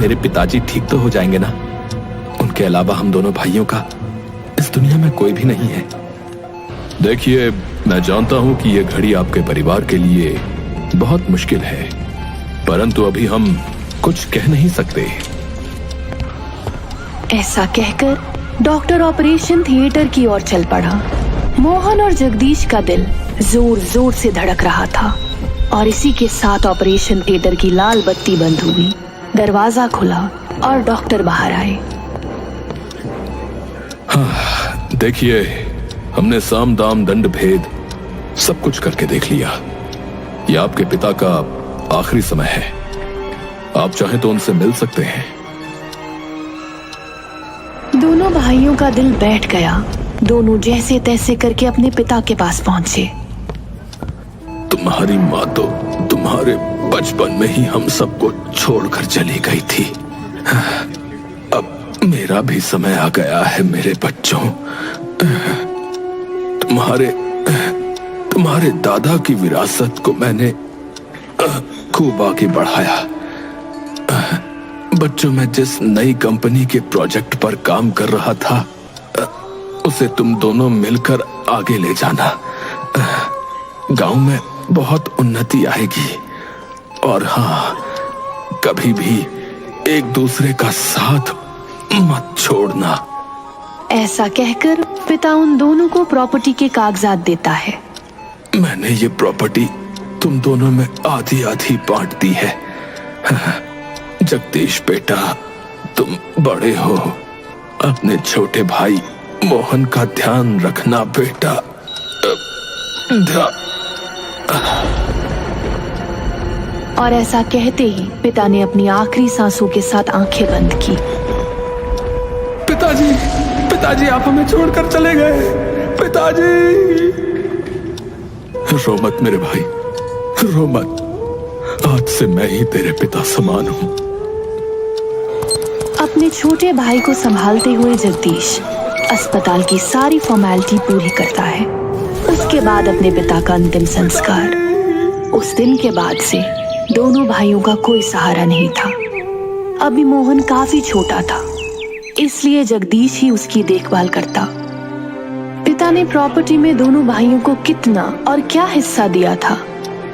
मेरे पिताजी ठीक तो हो जाएंगे ना? उनके अलावा हम दोनों भाइयों का इस दुनिया में कोई भी नहीं है। देखिए, मैं जानता हूं कि यह घड़ी आपके परिवार के लिए बहुत मुश्किल है, परंतु अभी हम कुछ कह नहीं सकते। ऐसा कहकर डॉक्टर ऑपरेशन थिएटर की ओर चल पड़ा। मोहन और जगदीश का दिल जोर जोर से धड़क रहा था और इसी के साथ ऑपरेशन थिएटर की लाल बत्ती बंद हुई, दरवाजा खुला और डॉक्टर बाहर आए। हाँ, देखिए, हमने साम दाम दंड भेद सब कुछ करके देख लिया। ये आपके पिता का आखिरी समय है। आप चाहें तो उनसे मिल सकते हैं। दोनों भाइयों का दिल बैठ गया। दोनों जैसे तैसे करके अपने पिता के पास पहुंचे। तुम्हारी माँ तो तुम्हारे बचपन में ही हम सबको छोड़कर चली गई थी। अब मेरा भी समय आ गया है मेरे बच्चों। तुम्हारे दादा की विरासत को मैंने खूब आगे बढ़ाया। बच्चों, मैं जिस नई कंपनी के प्रोजेक्ट पर काम कर रहा था, उसे तुम दोनों मिलकर आगे ले जाना। गांव में बहुत उन्नति आएगी। और हाँ, कभी भी एक दूसरे का साथ मत छोड़ना। ऐसा कहकर पिता उन दोनों को प्रॉपर्टी के कागजात देता है। मैंने ये प्रॉपर्टी तुम दोनों में आधी आधी बांट दी है। जगदीश बेटा, तुम बड़े हो, अपने छोटे भाई मोहन का ध्यान रखना बेटा। और ऐसा कहते ही पिता ने अपनी आखिरी सांसों के साथ आंखें बंद की। पिताजी, पिताजी, आप हमें छोड़कर चले गए। पिताजी, रो मत मेरे भाई, रो मत। आज से मैं ही तेरे पिता समान हूं। अपने छोटे भाई को संभालते हुए जगदीश अस्पताल की सारी फॉर्मेलिटी पूरी करता है। उसके बाद अपने पिता का अंतिम संस्कार। उस दिन के बाद से दोनों भाइयों का कोई सहारा नहीं था। अभी मोहन काफी छोटा था, इसलिए जगदीश ही उसकी देखभाल करता। पिता ने प्रॉपर्टी में दोनों भाइयों को कितना और क्या हिस्सा दिया था,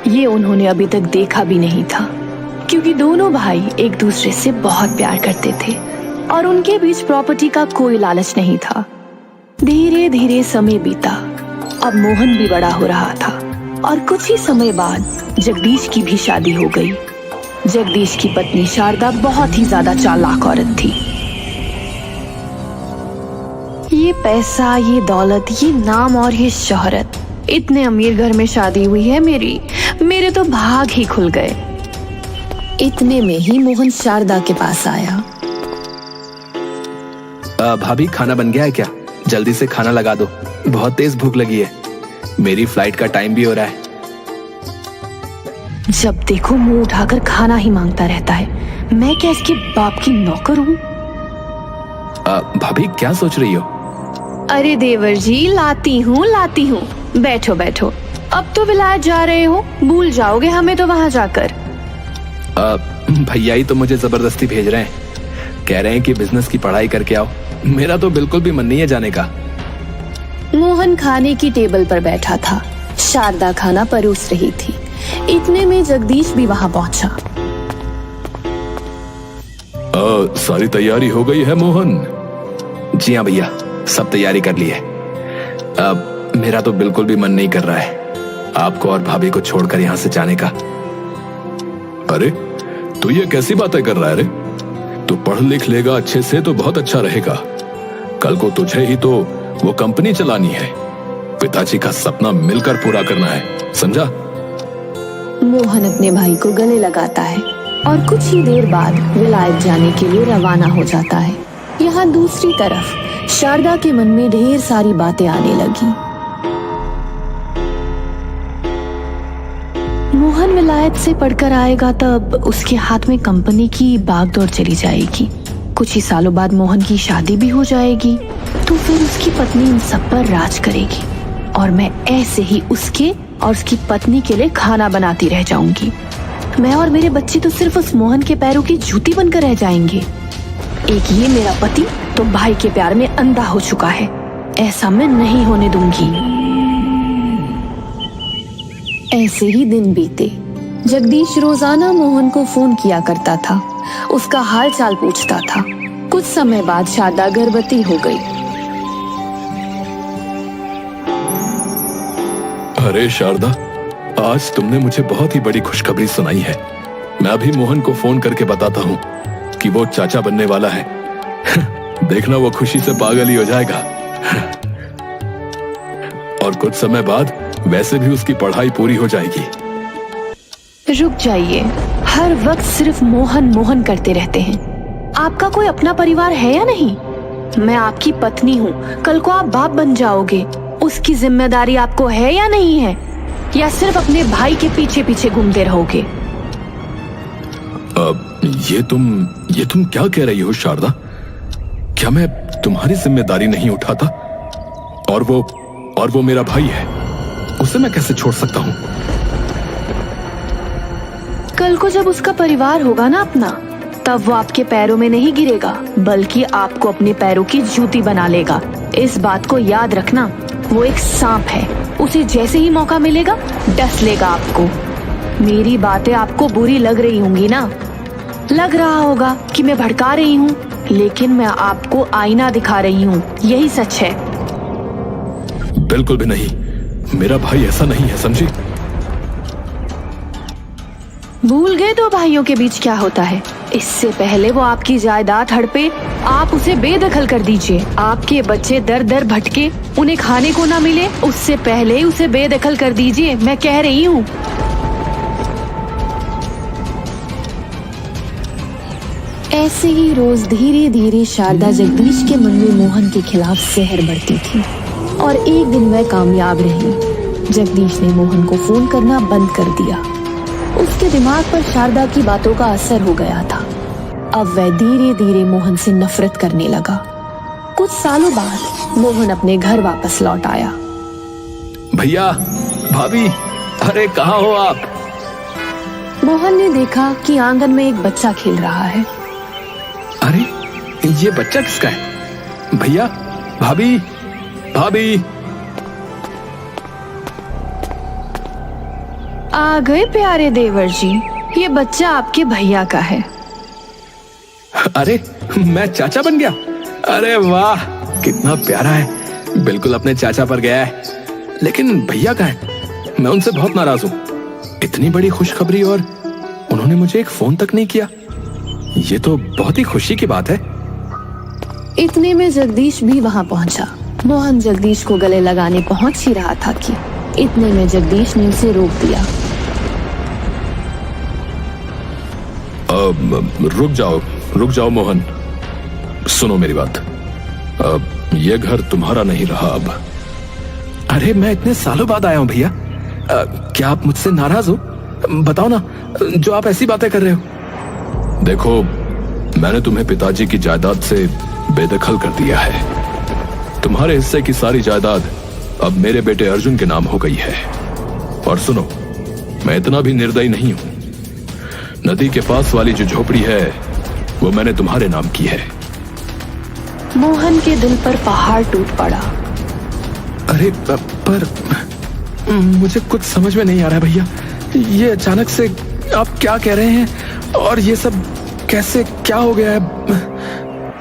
ये उन्होंने अभी तक देखा भी नहीं था, क्योंकि दोनों भाई एक दूसरे से बहुत प्यार करते थे और उनके बीच प्रॉपर्टी का कोई लालच नहीं था। धीरे धीरे समय बीता। अब मोहन भी बड़ा हो रहा था और कुछ ही समय बाद जगदीश की भी शादी हो गई। जगदीश की पत्नी शारदा बहुत ही ज्यादा चालाक औरत थी। ये पैसा, ये दौलत, ये नाम और ये शोहरत, इतने अमीर घर में शादी हुई है मेरे तो भाग ही खुल गए। इतने में ही मोहन शारदा के पास आया। भाभी, खाना बन गया है क्या? जल्दी से खाना लगा दो, बहुत तेज भूख लगी है। मेरी फ्लाइट का टाइम भी हो रहा है। जब देखो मुंह उठाकर खाना ही मांगता रहता है। मैं क्या इसके बाप की नौकर हूँ? भाभी, क्या सोच रही हो? अरे देवर जी, लाती हूँ। बैठो बैठो। अब तो विलायत जा रहे हो, भूल जाओगे हमें तो वहां जाकर। भैया ही तो मुझे जबरदस्ती भेज रहे हैं। कह रहे हैं कि बिजनेस की पढ़ाई करके आओ। मेरा तो बिल्कुल भी मन नहीं है जाने का। मोहन खाने की टेबल पर बैठा था। शारदा खाना परोस रही थी। इतने में जगदीश भी वहां पहुंचा। सारी तैयारी हो गई है मोहन? जी हाँ भैया, सब तैयारी कर ली है। अब मेरा तो बिल्कुल भी मन नहीं कर रहा है आपको और भाभी को छोड़कर यहाँ से जाने का। अरे, तू ये कैसी बातें कर रहा है रे? तू पढ़ लिख लेगा अच्छे से तो बहुत अच्छा रहेगा। कल को तुझे ही तो वो कंपनी चलानी है। पिताजी का सपना मिलकर पूरा करना है, समझा? मोहन अपने भाई को गले लगाता है और कुछ ही देर बाद विलायत जाने के लिए रवाना हो जाता है। यहाँ दूसरी तरफ शारदा के मन में ढेर सारी बातें आने लगी। मोहन विलायत से पढ़कर आएगा तब उसके हाथ में कंपनी की बागडोर चली जाएगी। कुछ ही सालों बाद मोहन की शादी भी हो जाएगी, तो फिर उसकी पत्नी इन सब पर राज करेगी और मैं ऐसे ही उसके और उसकी पत्नी के लिए खाना बनाती रह जाऊंगी। मैं और मेरे बच्चे तो सिर्फ उस मोहन के पैरों की जूती बनकर रह जाएंगे। एक ये मेरा पति तो भाई के प्यार में अंधा हो चुका है। ऐसा मैं नहीं होने दूंगी। ऐसे ही दिन बीते। जगदीश रोजाना मोहन को फोन किया करता था, उसका हाल चाल पूछता था। कुछ समय बाद शारदा गर्भवती हो गई। अरे शारदा, आज तुमने मुझे बहुत ही बड़ी खुशखबरी सुनाई है। मैं अभी मोहन को फोन करके बताता हूँ कि वो चाचा बनने वाला है। देखना वो खुशी से पागल ही हो जाएगा। और कुछ समय बाद वैसे भी उसकी पढ़ाई पूरी हो जाएगी। रुक जाइए, हर वक्त सिर्फ मोहन मोहन करते रहते हैं। आपका कोई अपना परिवार है या नहीं? मैं आपकी पत्नी हूँ, कल को आप बाप बन जाओगे। उसकी जिम्मेदारी आपको है या नहीं है? या सिर्फ अपने भाई के पीछे पीछे घूमते रहोगे? ये तुम क्या कह रही हो शारदा? क्या मैं तुम्हारी जिम्मेदारी नहीं उठाता? और वो मेरा भाई है, उसे मैं कैसे छोड़ सकता हूँ? कल को जब उसका परिवार होगा ना अपना, तब वो आपके पैरों में नहीं गिरेगा, बल्कि आपको अपने पैरों की जूती बना लेगा। इस बात को याद रखना। वो एक सांप है, उसे जैसे ही मौका मिलेगा डस लेगा आपको। मेरी बातें आपको बुरी लग रही होंगी ना? लग रहा होगा कि मैं भड़का रही हूँ, लेकिन मैं आपको आईना दिखा रही हूँ। यही सच है। बिल्कुल भी नहीं, मेरा भाई ऐसा नहीं है, समझी? भूल गए दो भाइयों के बीच क्या होता है? इससे पहले वो आपकी जायदाद हड़पे, आप उसे बेदखल कर दीजिए। आपके बच्चे दर दर भटके, उन्हें खाने को ना मिले, उससे पहले ही उसे बेदखल कर दीजिए। मैं कह रही हूँ। ऐसे ही रोज धीरे धीरे शारदा जगदीश के मन में मोहन के खिलाफ जहर बढ़ती थी और एक दिन वह कामयाब रही। जगदीश ने मोहन को फोन करना बंद कर दिया। उसके दिमाग पर शारदा की बातों का असर हो गया था। अब वह धीरे धीरे मोहन से नफरत करने लगा। कुछ सालों बाद मोहन अपने घर वापस लौट आया। भैया, भाभी, अरे कहाँ हो आप? मोहन ने देखा कि आंगन में एक बच्चा खेल रहा है। अरे ये बच्चा किसका है? भैया, भाभी, भाभी। आ गए प्यारे देवर जी, ये बच्चा आपके भैया का है। अरे मैं चाचा बन गया? अरे वाह, कितना प्यारा है, बिल्कुल अपने चाचा पर गया है। लेकिन भैया कहाँ है? मैं उनसे बहुत नाराज हूँ। इतनी बड़ी खुशखबरी और उन्होंने मुझे एक फोन तक नहीं किया। ये तो बहुत ही खुशी की बात है। इतने में जगदीश भी वहां पहुंचा। मोहन जगदीश को गले लगाने पहुंच ही रहा था कि इतने में जगदीश ने उसे रोक दिया। रुक जाओ मोहन, सुनो मेरी बात। ये घर तुम्हारा नहीं रहा अब। अरे मैं इतने सालों बाद आया हूँ भैया, क्या आप मुझसे नाराज हो? बताओ ना, जो आप ऐसी बातें कर रहे हो। देखो, मैंने तुम्हें पिताजी की जायदाद से बेदखल कर दिया है। तुम्हारे हिस्से की सारी जायदाद अब मेरे बेटे अर्जुन के नाम हो गई है। और सुनो, मैं इतना भी निर्दयी नहीं हूं। नदी के पास वाली जो झोपड़ी है वो मैंने तुम्हारे नाम की है। मोहन के दिल पर पहाड़ टूट पड़ा। अरे पर मुझे कुछ समझ में नहीं आ रहा है भैया। ये अचानक से आप क्या कह रहे हैं? और ये सब कैसे, क्या हो गया है?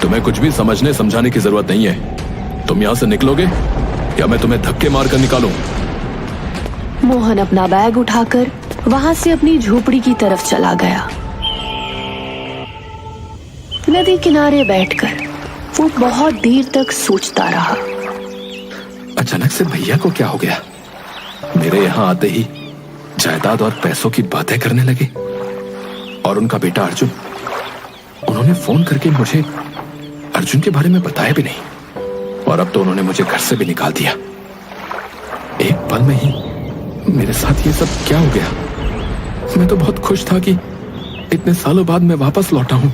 तुम्हें कुछ भी समझने समझाने की जरूरत नहीं है। तुम यहां से निकलोगे या मैं तुम्हें धक्के मारकर निकालूं? मोहन अपना बैग उठाकर वहां से अपनी झोपड़ी की तरफ चला गया। नदी किनारे बैठकर वो बहुत देर तक सोचता रहा। अचानक से भैया को क्या हो गया? मेरे यहाँ आते ही जायदाद और पैसों की बातें करने लगे। और उनका बेटा अर्जुन, उन्होंने फोन करके मुझे अर्जुन के बारे में बताया भी नहीं। और अब तो उन्होंने मुझे घर से भी निकाल दिया। एक पल में ही मेरे साथ ये सब क्या हो गया? मैं तो बहुत खुश था कि इतने सालों बाद मैं वापस लौटा हूं,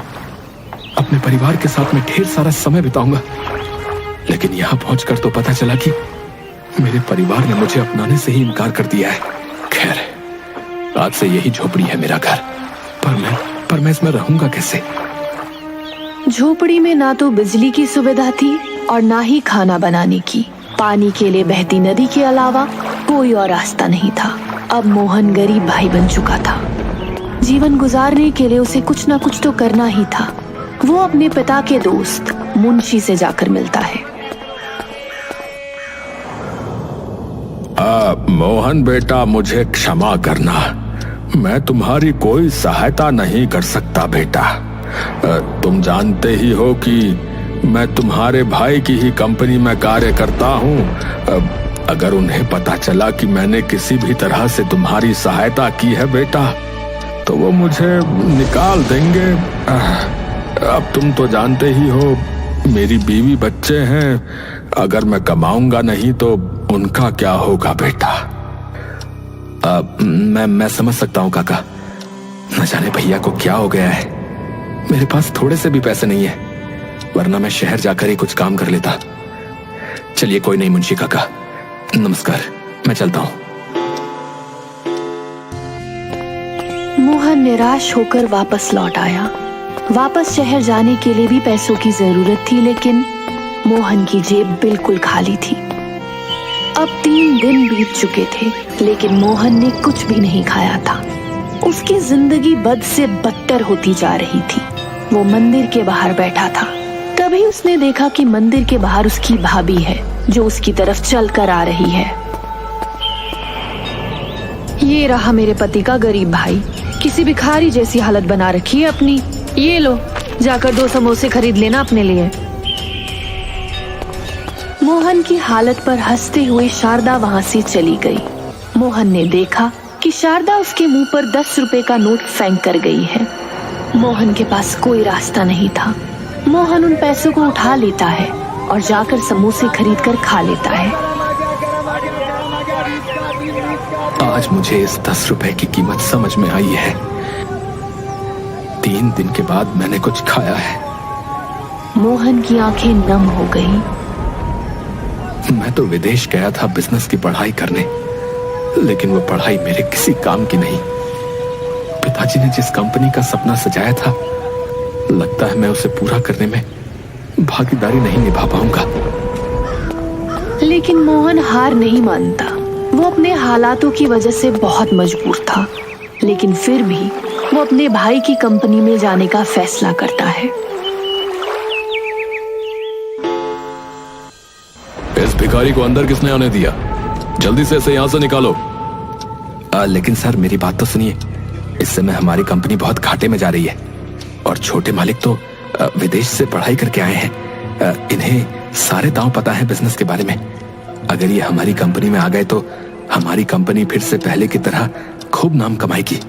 अपने परिवार के साथ में ढेर सारा समय बिताऊंगा। लेकिन यहां पहुंचकर तो पता चला कि मेरे परिवार ने मुझे अपनाने से ही इनकार कर दिया है। खैर, आज से यही झोपड़ी है मेरा घर। पर मैं इसमें रहूंगा कैसे? झोपड़ी में ना तो बिजली की सुविधा थी और ना ही खाना बनाने की। पानी के लिए बहती नदी के अलावा कोई और रास्ता नहीं था। अब मोहन गरीब भाई बन चुका था। जीवन गुजारने के लिए उसे कुछ ना कुछ तो करना ही था। वो अपने पिता के दोस्त मुंशी से जाकर मिलता है। मोहन बेटा, मुझे क्षमा करना, मैं तुम्हारी कोई सहायता नहीं कर सकता बेटा। तुम जानते ही हो कि मैं तुम्हारे भाई की ही कंपनी में कार्य करता हूँ। अगर उन्हें पता चला कि मैंने किसी भी तरह से तुम्हारी सहायता की है बेटा, तो वो मुझे निकाल देंगे। अब तुम तो जानते ही हो, मेरी बीवी बच्चे हैं। अगर मैं कमाऊंगा नहीं तो उनका क्या होगा बेटा? मैं समझ सकता हूँ काका। न जाने भैया को क्या हो गया है। मेरे पास थोड़े से भी पैसे नहीं है, वरना मैं शहर जाकर ही कुछ काम कर लेता। चलिए कोई नहीं मुंशी काका, नमस्कार, मैं चलता हूँ। मोहन निराश होकर वापस लौट आया। वापस शहर जाने के लिए भी पैसों की जरूरत थी, लेकिन मोहन की जेब बिल्कुल खाली थी। अब 3 दिन बीत चुके थे, लेकिन मोहन ने कुछ भी नहीं खाया था। उसकी जिंदगी बद से बदतर होती जा रही थी। वो मंदिर के बाहर बैठा था। तभी उसने देखा कि मंदिर के बाहर उसकी भाभी है, जो उसकी तरफ चल कर आ रही है। ये रहा मेरे पति का गरीब भाई, किसी भिखारी जैसी हालत बना रखी है अपनी। ये लो, जाकर 2 समोसे खरीद लेना अपने लिए। मोहन की हालत पर हंसते हुए शारदा वहां से चली गई। मोहन ने देखा कि शारदा उसके मुंह पर 10 रुपए का नोट फेंक कर गई है। मोहन के पास कोई रास्ता नहीं था। मोहन उन पैसों को उठा लेता है और जाकर समोसे खरीद कर खा लेता है। आज मुझे इस 10 रुपए की कीमत समझ में आई है। 3 दिन के बाद मैंने कुछ खाया है। मोहन की आंखें नम हो गईं। मैं तो विदेश गया था बिजनेस की पढ़ाई करने, लेकिन वो पढ़ाई मेरे किसी काम की नहीं। पिताजी ने जिस कंपनी का सपना सजाया था, लगता है मैं उसे पूरा करने में भागीदारी नहीं निभा पाऊंगा। लेकिन मोहन हार नहीं मानता। वो अपने हालातों की वजह से बहुत मजबूर था, लेकिन फिर भी वो अपने भाई की कंपनी में जाने का फैसला करता है। इस भिखारी को अंदर किसने आने दिया? जल्दी से इसे यहाँ से निकालो। लेकिन सर, मेरी बात तो सुनिए। इस समय हमारी कंपनी बहुत घाटे में जा रही है और छोटे मालिक तो विदेश से पढ़ाई करके आए हैं। इन्हें सारे दांव पता है बिजनेस के बारे में। अगर ये हमारी कंपनी में आ गए तो हमारी कंपनी फिर से पहले की तरह खूब नाम कमाएगी।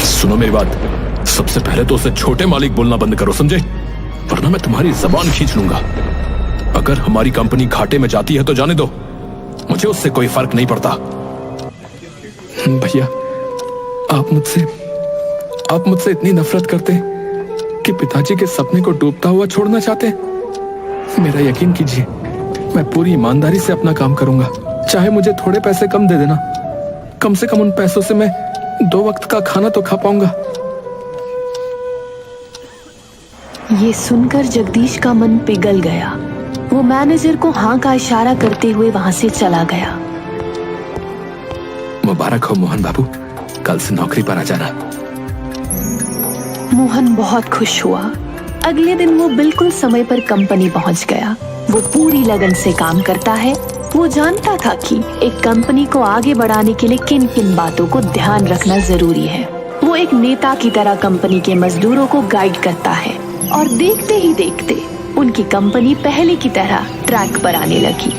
सुनो मेरी बात, सबसे पहले तो उसे छोटे मालिक बोलना बंद करो, समझे? वरना मैं तुम्हारी जबान खींच लूंगा। अगर हमारी कंपनी घाटे में जाती है तो जाने दो, मुझे उससे कोई फर्क नहीं पड़ता। भैया, आप मुझसे इतनी नफरत करते कि पिताजी के सपने को डूबता हुआ छोड़ना चाहते? मेरा यकीन कीजिए, मैं पूरी ईमानदारी से अपना काम करूंगा। चाहे मुझे थोड़े पैसे कम दे देना, कम से कम उन पैसों से मैं 2 वक्त का खाना तो खा पाऊंगा। ये सुनकर जगदीश का मन पिघल गया। वो मैनेजर को हाँ का इशारा करते हुए वहां से चला गया। मुबारक हो मोहन बाबू, कल से नौकरी पर आ जाना। मोहन बहुत खुश हुआ। अगले दिन वो बिल्कुल समय पर कंपनी पहुंच गया। वो पूरी लगन से काम करता है। वो जानता था कि एक कंपनी को आगे बढ़ाने के लिए किन किन बातों को ध्यान रखना जरूरी है। वो एक नेता की तरह कंपनी के मजदूरों को गाइड करता है और देखते ही देखते उनकी कंपनी पहले की तरह ट्रैक पर आने लगी।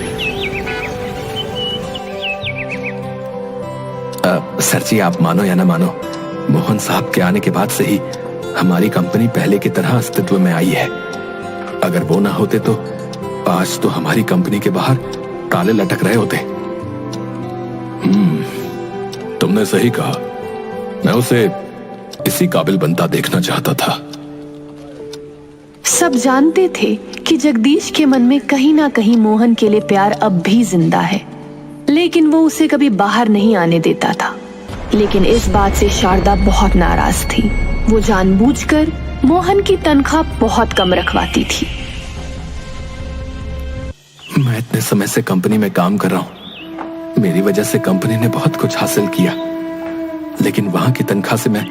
सर जी, आप मानो या ना मानो, मोहन साहब के आने के बाद से ही हमारी कंपनी पहले की तरह अस्तित्व में आई है। अगर वो ना होते तो आज तो हमारी कंपनी के बाहर ताले लटक रहे होते। तुमने सही कहा, मैं उसे इसी काबिल बनता देखना चाहता था। सब जानते थे कि जगदीश के मन में कहीं ना कहीं मोहन के लिए प्यार अब भी जिंदा है, लेकिन वो उसे कभी बाहर नहीं आने देता था। लेकिन इस बात से शारदा बहुत नाराज थी। वो जानबूझकर मोहन की तनख्वाह बहुत कम रखवाती थी। मैं इतने समय से कंपनी में काम कर रहा हूं, मेरी वजह से कंपनी ने बहुत कुछ हासिल किया, लेकिन वहां की तनख्वाह से मैं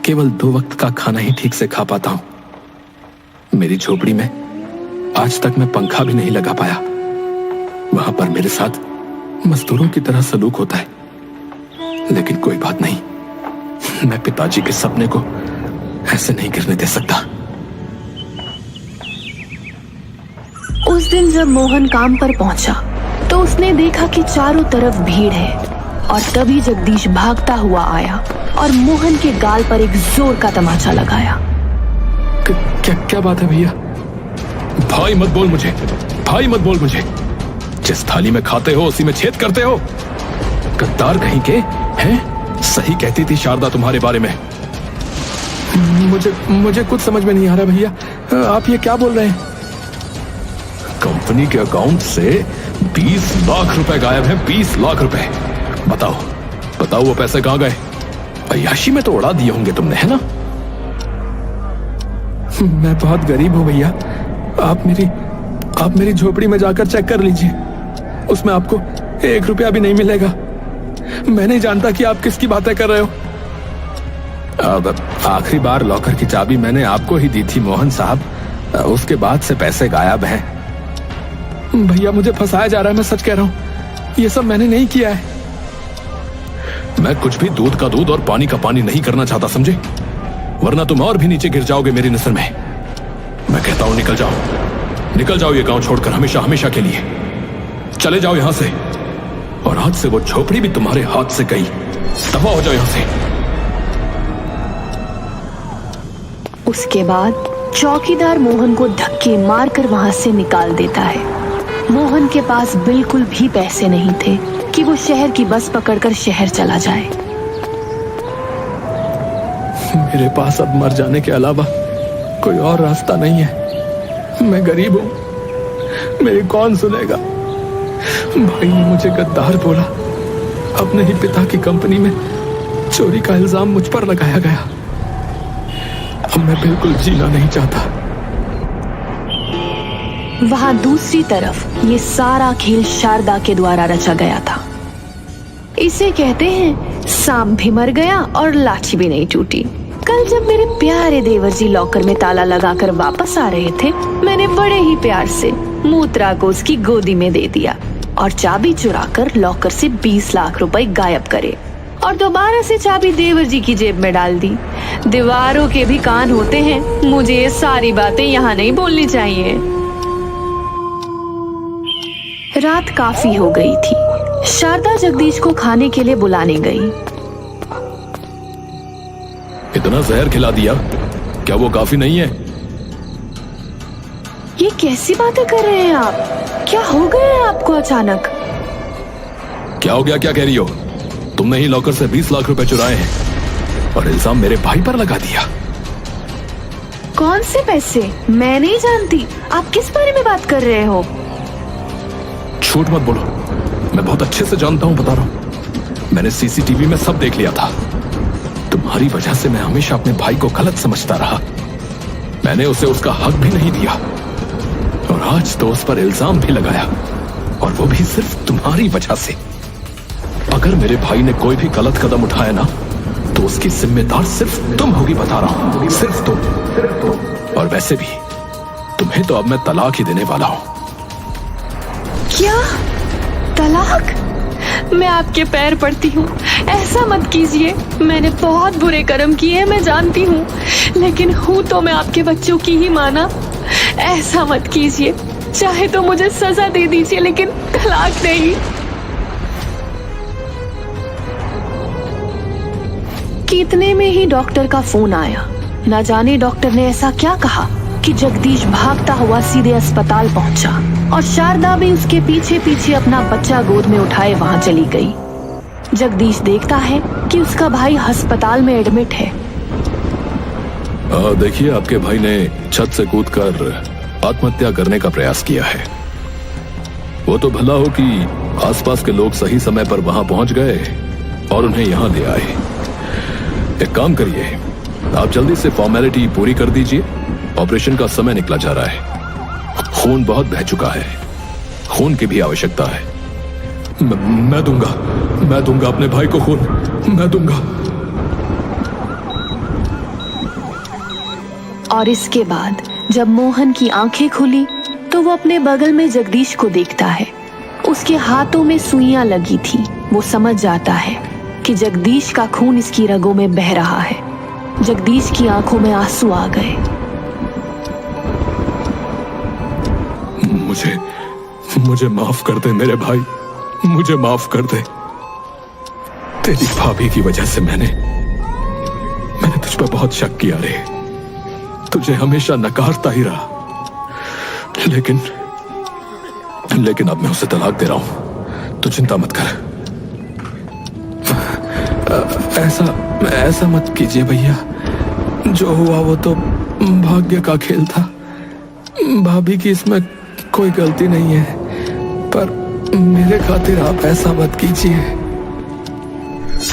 केवल 2 वक्त का खाना ही ठीक से खा पाता हूं। मेरी झोपड़ी में आज तक मैं पंखा भी नहीं लगा पाया। वहां पर मेरे साथ मजदूरों की तरह सलूक होता है, लेकिन कोई बात नहीं, मैं पिताजी के सपने को ऐसे नहीं गिरने दे सकता। उस दिन जब मोहन काम पर पहुंचा तो उसने देखा कि चारों तरफ भीड़ है, और तभी जगदीश भागता हुआ आया और मोहन के गाल पर एक जोर का तमाचा लगाया। क्या बात है भैया? भाई मत बोल मुझे, भाई मत बोल मुझे। जिस थाली में खाते हो उसी में छेद करते हो। गद्दार कहीं के हैं? सही कहती थी शारदा तुम्हारे बारे में। मुझे कुछ समझ में नहीं आ रहा भैया, आप ये क्या बोल रहे हैं? कंपनी के अकाउंट से 20 लाख रुपए गायब है। 20 लाख रुपए। बताओ वो पैसे कहां गए? अय्याशी में तो उड़ा दिए होंगे तुमने, है ना? मैं बहुत गरीब हूं भैया, आप मेरी झोपड़ी में जाकर चेक कर लीजिए, उसमें आपको 1 रुपया भी नहीं मिलेगा। मैं नहीं जानता कि आप किसकी बातें कर रहे हो। अब आखिरी बार लॉकर की चाबी मैंने आपको ही दी थी मोहन साहब, उसके बाद से पैसे गायब हैं। भैया मुझे फंसाया जा रहा है, मैं सच कह रहा हूं, ये सब मैंने नहीं किया है। मैं कुछ भी दूध का दूध और पानी का पानी नहीं करना चाहता, समझे? वरना तुम और भी नीचे गिर जाओगे मेरी नजर में। मैं कहता हूं निकल जाओ ये गांव छोड़कर, हमेशा हमेशा के लिए चले जाओ यहां से। और आज से वो झोपड़ी भी तुम्हारे हाथ से गई। दफा हो जाओ यहां से। उसके बाद चौकीदार मोहन को धक्के मारकर वहां से निकाल देता है। मोहन के पास बिल्कुल भी पैसे नहीं थे कि वो शहर की बस पकड़कर शहर चला जाए। मेरे पास अब मर जाने के अलावा कोई और रास्ता नहीं है। मैं गरीब हूं, मेरी कौन सुनेगा? भाई ने मुझे गद्दार बोला, अपने ही पिता की कंपनी में चोरी का इल्जाम मुझ पर लगाया गया। अब मैं बिल्कुल जीना नहीं चाहता। वहां दूसरी तरफ ये सारा खेल शारदा के द्वारा रचा गया था। इसे कहते हैं सांप भी मर गया और लाठी भी नहीं टूटी। कल जब मेरे प्यारे देवर जी लॉकर में ताला लगाकर वापस आ रहे थे, मैंने बड़े ही प्यार से मूत्रा को उसकी गोदी में दे दिया और चाबी चुराकर लॉकर से 20 लाख रुपए गायब करे और दोबारा से चाबी देवर जी की जेब में डाल दी। दीवारों के भी कान होते हैं, मुझे ये सारी बातें यहाँ नहीं बोलनी चाहिए। रात काफी हो गई थी। शारदा जगदीश को खाने के लिए बुलाने गई। इतना जहर खिला दिया, क्या वो काफी नहीं है? ये कैसी बातें कर रहे हैं आप? क्या हो गया है आपको अचानक? क्या हो गया? क्या कह रही हो? तुमने ही लॉकर से 20 लाख रुपए चुराए हैं और इल्जाम मेरे भाई पर लगा दिया। कौन से पैसे? मैं नहीं जानती। आप किस बारे में बात कर रहे हो? झूठ मत बोलो, मैं बहुत अच्छे से जानता हूं, बता रहा हूं। मैंने सीसीटीवी में सब देख लिया था। तुम्हारी वजह से मैं हमेशा अपने भाई को गलत समझता रहा। मैंने उसे उसका हक भी नहीं दिया और आज तो उस पर इल्जाम भी लगाया, और वो भी सिर्फ तुम्हारी वजह से। अगर मेरे भाई ने कोई भी गलत कदम उठाया ना, तो उसकी जिम्मेदार सिर्फ तुम होगी, बता रहा हूं, सिर्फ तुम। और वैसे भी तुम्हें तो अब मैं तलाक ही देने वाला हूं। क्या? तलाक? मैं आपके पैर पड़ती हूँ, ऐसा मत कीजिए। मैंने बहुत बुरे कर्म किए, मैं जानती हूँ, लेकिन हूँ तो मैं आपके बच्चों की ही माँ ना। ऐसा मत कीजिए, चाहे तो मुझे सजा दे दीजिए, लेकिन तलाक नहीं। कितने में ही डॉक्टर का फोन आया। न जाने डॉक्टर ने ऐसा क्या कहा कि जगदीश भागता हुआ सीधे अस्पताल पहुंचा और शारदा भी उसके पीछे पीछे अपना बच्चा गोद में उठाए वहां चली गई। जगदीश देखता है कि उसका भाई अस्पताल में एडमिट है। देखिए, आपके भाई ने छत से कूदकर आत्महत्या करने का प्रयास किया है। वो तो भला हो कि आसपास के लोग सही समय पर वहां पहुंच गए, और उन्हें यहां ले आए। एक काम करिए, आप जल्दी से फॉर्मेलिटी पूरी कर दीजिए। ऑपरेशन का समय निकला जा रहा है। खून बहुत बह चुका है, खून की भी आवश्यकता है। मैं दूंगा अपने भाई को खून, मैं दूंगा। और इसके बाद जब मोहन की आंखें खुली तो वो अपने बगल में जगदीश को देखता है। उसके हाथों में सुइयां लगी थी। वो समझ जाता है कि जगदीश का खून इसकी रगों में बह रहा है। जगदीश की आंखों में आंसू आ गए। मुझे माफ कर दे मेरे भाई, मुझे माफ कर दे। तेरी भाभी की वजह से मैंने तुझ पर बहुत शक किया रे। तुझे हमेशा नकारता ही रहा, लेकिन अब मैं उसे तलाक दे रहा हूं। तू चिंता मत कर। ऐसा मत कीजिए भैया। जो हुआ वो तो भाग्य का खेल था। भाभी की इसमें कोई गलती नहीं है, पर मेरे खातिर आप ऐसा मत कीजिए।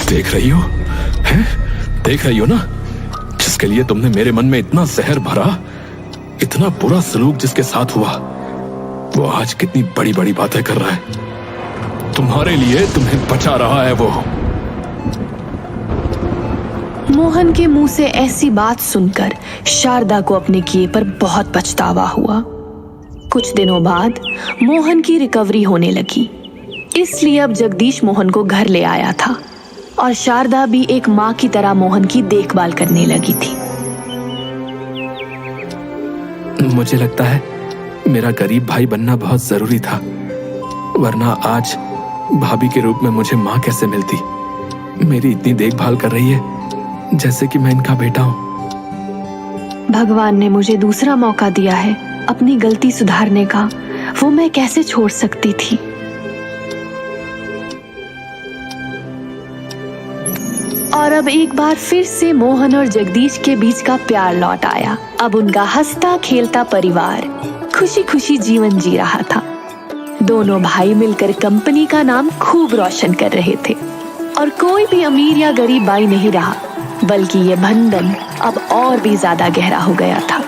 देख रही हो, हैं? देख रही हो ना, जिसके लिए तुमने मेरे मन में इतना जहर भरा, इतना बुरा सलूक जिसके साथ हुआ, वो आज कितनी बड़ी बड़ी बातें कर रहा है। तुम्हारे लिए तुम्हें बचा रहा है वो। मोहन के मुंह से ऐसी बात सुनकर शारदा को अपने किए पर बहुत पछतावा हुआ। कुछ दिनों बाद मोहन की रिकवरी होने लगी, इसलिए अब जगदीश मोहन को घर ले आया था और शारदा भी एक माँ की तरह मोहन की देखभाल करने लगी थी। मुझे लगता है मेरा गरीब भाई बनना बहुत जरूरी था, वरना आज भाभी के रूप में मुझे माँ कैसे मिलती। मेरी इतनी देखभाल कर रही है जैसे कि मैं इनका बेटा हूं। भगवान ने मुझे दूसरा मौका दिया है अपनी गलती सुधारने का, वो मैं कैसे छोड़ सकती थी। और अब एक बार फिर से मोहन और जगदीश के बीच का प्यार लौट आया। अब उनका हंसता खेलता परिवार खुशी खुशी जीवन जी रहा था। दोनों भाई मिलकर कंपनी का नाम खूब रोशन कर रहे थे और कोई भी अमीर या गरीब भाई नहीं रहा, बल्कि ये बंधन अब और भी ज्यादा गहरा हो गया था।